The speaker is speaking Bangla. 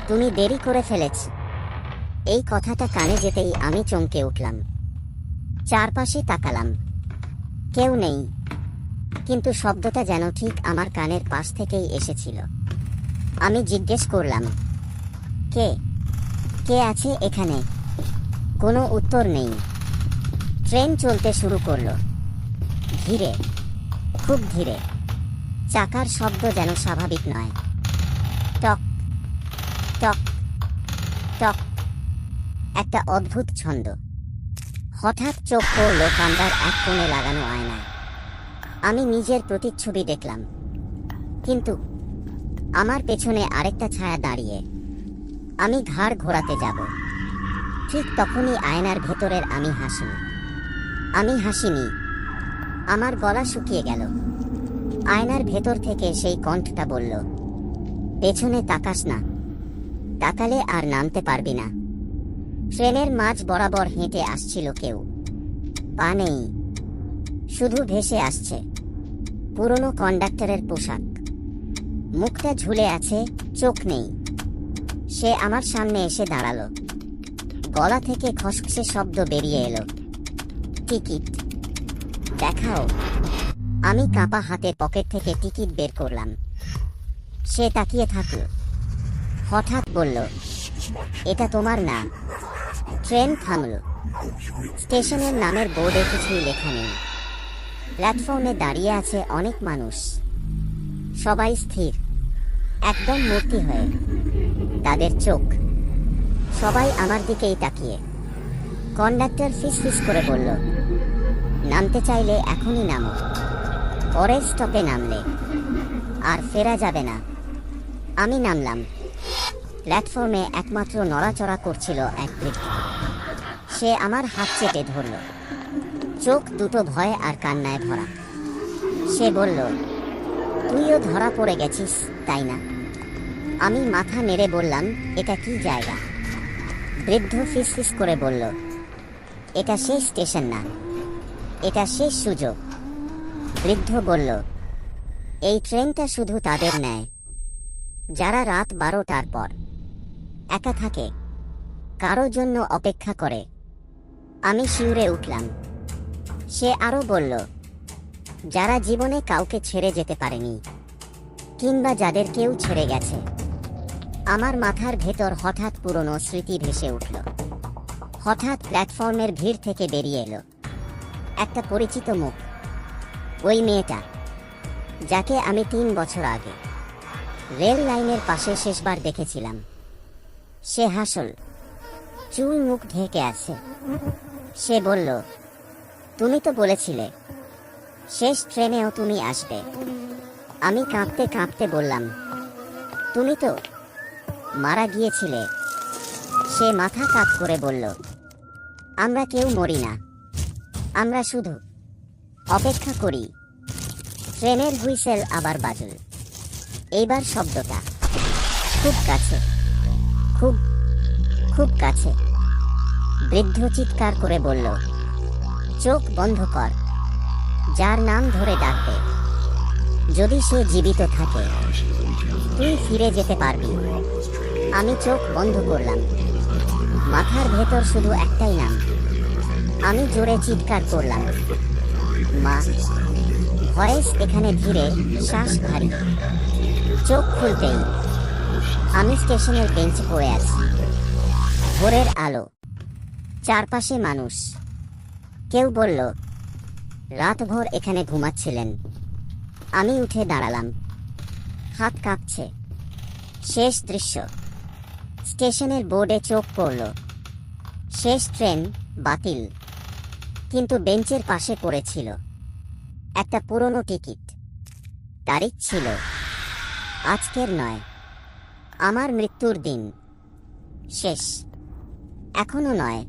তুমি দেরি করে ফেলেছ। এই কথাটা কানে যেতেই আমি চমকে উঠলাম। চারপাশে তাকালাম, কেউ নেই, কিন্তু শব্দটা যেন ঠিক আমার কানের পাশ থেকেই এসেছিল। আমি জিজ্ঞেস করলাম, কে কে আছে এখানে? কোনো উত্তর নেই। ট্রেন চলতে শুরু করলো, ধীরে, খুব ধীরে। চাকার শব্দ যেন স্বাভাবিক নয়। টক টক টক, একটা অদ্ভুত ছন্দ। হঠাৎ চোখ পড়ল কামরার এক কোণে লাগানো আয়নায়। আমি নিজের প্রতিচ্ছবি দেখলাম, কিন্তু আমার পেছনে আরেকটা ছায়া দাঁড়িয়ে। আমি ঘাড় ঘোরাতে যাব, ঠিক তখনই আয়নার ভেতরের আমি হাসিনি। আমি হাসিনি, আমার গলা শুকিয়ে গেল। আয়নার ভেতর থেকে সেই কণ্ঠটা বলল, পেছনে তাকাস না, তাকালে আর নামতে পারবি না। ট্রেনের মাঝ বরাবর হেঁটে আসছিল কেউ। পা নেই, শুধু ভেসে আসছে পুরনো কন্ডাক্টরের পোশাক। মুখটা ঝুলে আছে, চোখ নেই। সে আমার সামনে এসে দাঁড়ালো। গলা থেকে খসখসে শব্দ বেরিয়ে এলো, টিকিট দেখাও। আমি কাঁপা হাতে পকেট থেকে টিকিট বের করলাম। সে তাকিয়ে থাকল, হঠাৎ বলল, এটা তোমার না। ট্রেন থামল। স্টেশনের নামের বোর্ডে কিছুই লেখা নেই। প্ল্যাটফর্মে দাঁড়িয়ে আছে অনেক মানুষ, সবাই স্থির, একদম মূর্তি হয়ে। তাদের চোখ সবাই আমার দিকেই তাকিয়ে। কন্ডাক্টর ফিসফিস করে বলল, নামতে চাইলে এখনই নামো, পরের স্টপে নামলে আর ফেরা যাবে না। আমি নামলাম। প্ল্যাটফর্মে একমাত্র নড়াচড়া করছিল এক বৃদ্ধ। সে আমার হাত চেপে ধরল, চোখ দুটো ভয় আর কান্নায় ভরা। সে বলল, তুইও ধরা পড়ে গেছিস, তাই না? আমি মাথা নেড়ে বললাম, এটা কি জায়গা? বৃদ্ধ ফিসফিস করে বলল, এটা শেষ স্টেশন না, এটা শেষ সুযোগ। বৃদ্ধ বলল, এই ট্রেনটা শুধু তাদের নেয় যারা রাত 12টার পর একা থাকে, কারো জন্য অপেক্ষা করে। আমি শিউরে উঠলাম। সে আরো বলল, যারা জীবনে কাউকে ছেড়ে যেতে পারেনি, কিংবা যাদের কেউ ছেড়ে গেছে। আমার মাথার ভেতর হঠাৎ পুরনো স্মৃতি ভেসে উঠল। হঠাৎ প্ল্যাটফর্মের ভিড় থেকে বেরিয়ে এলো একটা পরিচিত মুখ। ওই মেয়েটা যাকে আমি 3 বছর আগে রেল লাইনের পাশে শেষবার দেখেছিলাম। সে হাসল, চুল মুখ ঢেকে আছে। সে বলল, তুমি তো বলেছিলে শেষ ট্রেনেও তুমি আসবে। আমি কাঁপতে কাঁপতে বললাম, তুমি তো মারা গিয়েছিলে। সে মাথা কাত করে বলল, আমরা কেউ মরি না, আমরা শুধু অপেক্ষা করি। ট্রেনের হুইসেল আবার বাজল। এইবার শব্দটা খুব কাছে, খুব খুব কাছে। বৃদ্ধ চিৎকার করে বলল, চোখ বন্ধ কর, যার নাম ধরে ডাকবে যদি সে জীবিত থাকে তুই ফিরে যেতে পারবি। আমি চোখ বন্ধ করলাম। মাথার ভেতর শুধু একটাই নাম। আমি জোরে চিৎকার করলাম, মা। ভয়েস এখানে ধীরে, শ্বাস ভারী। চোখ খুলতেই আমি স্টেশনের বেঞ্চে পড়ে আছি। ভোরের আলো, চারপাশে মানুষ। কেউ বলল, রাতভর এখানে ঘুমাচ্ছিলেন। আমি উঠে দাঁড়ালাম, হাত কাঁপছে। শেষ দৃশ্য। স্টেশনের বোর্ডে চোখ পড়ল, শেষ ট্রেন বাতিল। কিন্তু বেঞ্চের পাশে পড়েছিল একটা পুরনো টিকিট। তারিখ ছিল আজকের নয়, আমার মৃত্যুর দিন। শেষ, এখনো নয়।